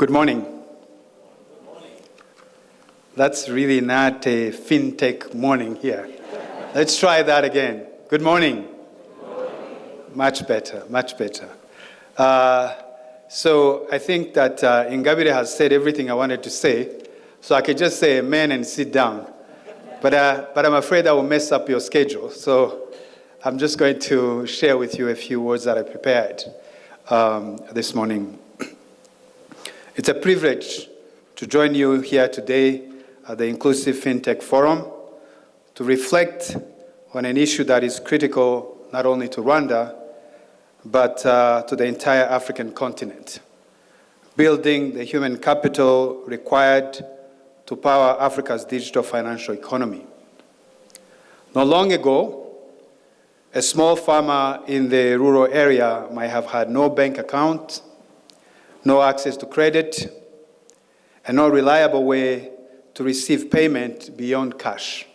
Good morning. That's really not a fintech morning here. Let's try that again. Good morning. Much better, much better. So I think that Ingabire has said everything I wanted to say, so I could just say amen and sit down. But I'm afraid I will mess up your schedule, so I'm just going to share with you a few words that I prepared this morning. It's a privilege to join you here today at the Inclusive FinTech Forum to reflect on an issue that is critical not only to Rwanda, but to the entire African continent, building the human capital required to power Africa's digital financial economy. Not long ago, a small farmer in the rural area might have had no bank account, no access to credit, and no reliable way to receive payment beyond cash.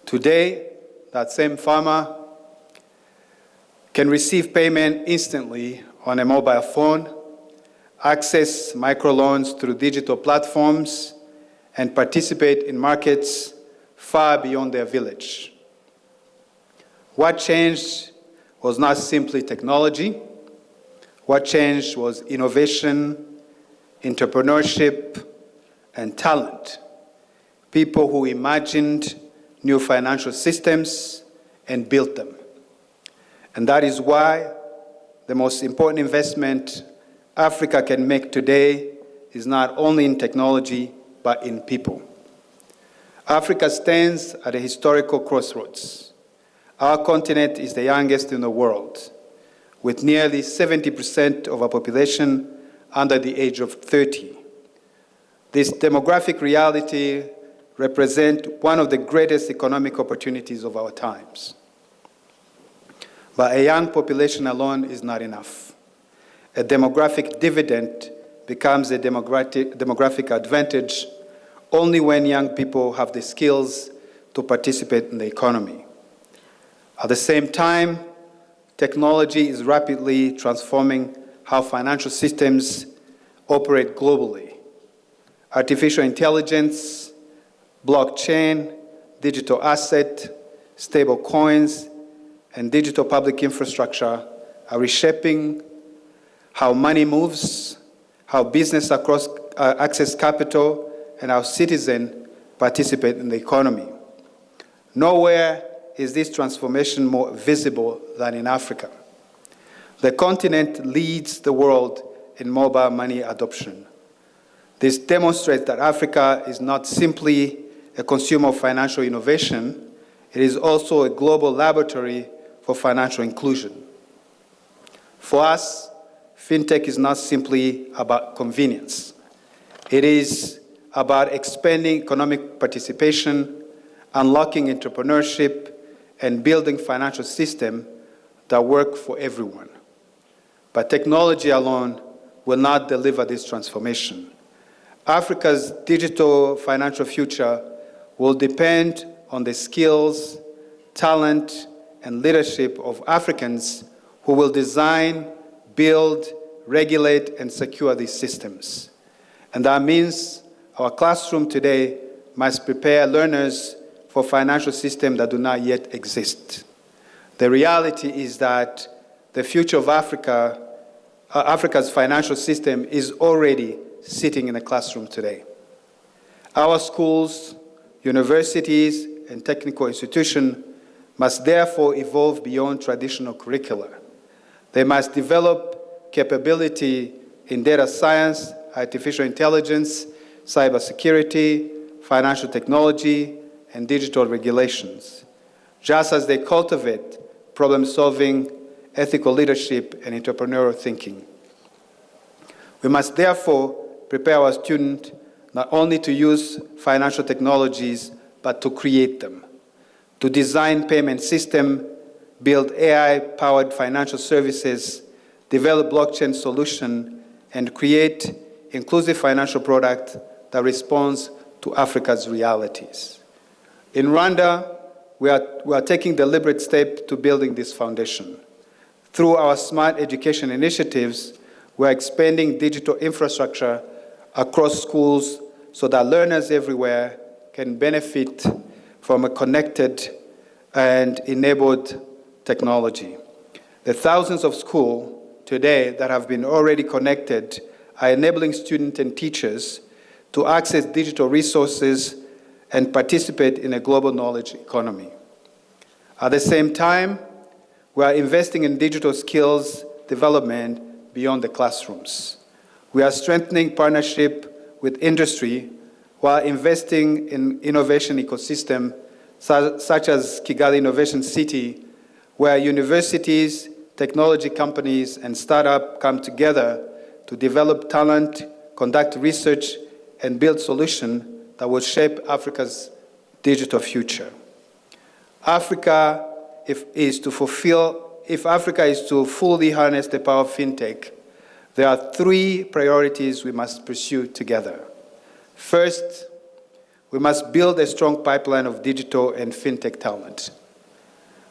Today, that same farmer can receive payment instantly on a mobile phone, access microloans through digital platforms, and participate in markets far beyond their village. What changed was not simply technology. What changed was innovation, entrepreneurship, and talent. People who imagined new financial systems and built them. And that is why the most important investment Africa can make today is not only in technology, but in people. Africa stands at a historical crossroads. Our continent is the youngest in the world, with nearly 70% of our population under the age of 30. This demographic reality represents one of the greatest economic opportunities of our times. But a young population alone is not enough. A demographic dividend becomes a demographic advantage only when young people have the skills to participate in the economy. At the same time, technology is rapidly transforming how financial systems operate globally. Artificial intelligence, blockchain, digital asset, stable coins, and digital public infrastructure are reshaping how money moves, how business access capital, and how citizens participate in the economy. Nowhere is this transformation more visible than in Africa. The continent leads the world in mobile money adoption. This demonstrates that Africa is not simply a consumer of financial innovation, it is also a global laboratory for financial inclusion. For us, fintech is not simply about convenience. It is about expanding economic participation, unlocking entrepreneurship, and building financial systems that work for everyone. But technology alone will not deliver this transformation. Africa's digital financial future will depend on the skills, talent, and leadership of Africans who will design, build, regulate, and secure these systems. And that means our classroom today must prepare learners for financial systems that do not yet exist. The reality is that the future of Africa's financial system is already sitting in the classroom today. Our schools, universities, and technical institutions must therefore evolve beyond traditional curricula. They must develop capability in data science, artificial intelligence, cybersecurity, financial technology, and digital regulations, just as they cultivate problem-solving, ethical leadership, and entrepreneurial thinking. We must therefore prepare our students not only to use financial technologies, but to create them, to design payment systems, build AI-powered financial services, develop blockchain solutions, and create inclusive financial products that responds to Africa's realities. In Rwanda, we are taking deliberate steps to building this foundation. Through our smart education initiatives, we are expanding digital infrastructure across schools so that learners everywhere can benefit from a connected and enabled technology. The thousands of schools today that have been already connected are enabling students and teachers to access digital resources and participate in a global knowledge economy. At the same time, we are investing in digital skills development beyond the classrooms. We are strengthening partnership with industry while investing in innovation ecosystem such as Kigali Innovation City, where universities, technology companies, and startups come together to develop talent, conduct research, and build solutions that will shape Africa's digital future. If Africa is to fully harness the power of fintech, there are three priorities we must pursue together. First, we must build a strong pipeline of digital and fintech talent.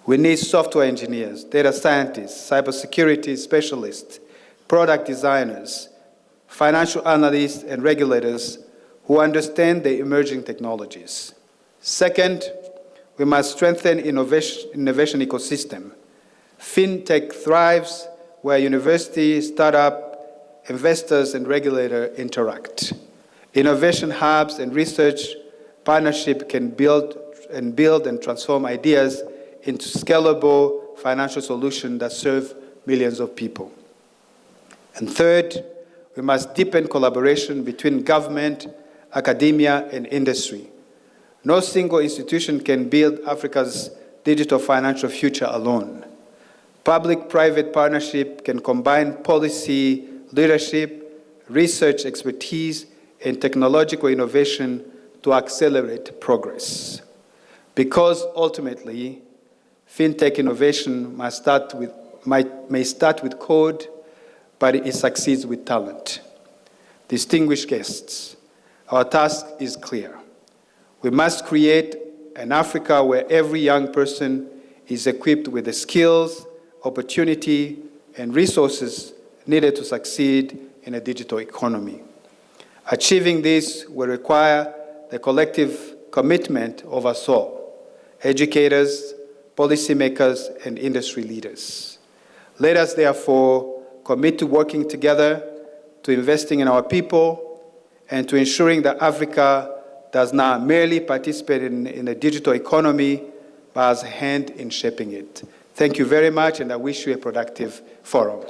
We need software engineers, data scientists, cybersecurity specialists, product designers, financial analysts, and regulators who understand the emerging technologies. Second, we must strengthen innovation ecosystem. Fintech thrives where university, startup, investors, and regulators interact. Innovation hubs and research partnership can build and transform ideas into scalable financial solutions that serve millions of people. And third, we must deepen collaboration between government, academia, and industry. No single institution can build Africa's digital financial future alone. Public-private partnership can combine policy leadership, research expertise, and technological innovation to accelerate progress. Because ultimately, fintech innovation may start with code, but it succeeds with talent. Distinguished guests, our task is clear. We must create an Africa where every young person is equipped with the skills, opportunity, and resources needed to succeed in a digital economy. Achieving this will require the collective commitment of us all, educators, policymakers, and industry leaders. Let us therefore commit to working together, to investing in our people, and to ensuring that Africa does not merely participate in the digital economy, but has a hand in shaping it. Thank you very much, and I wish you a productive forum.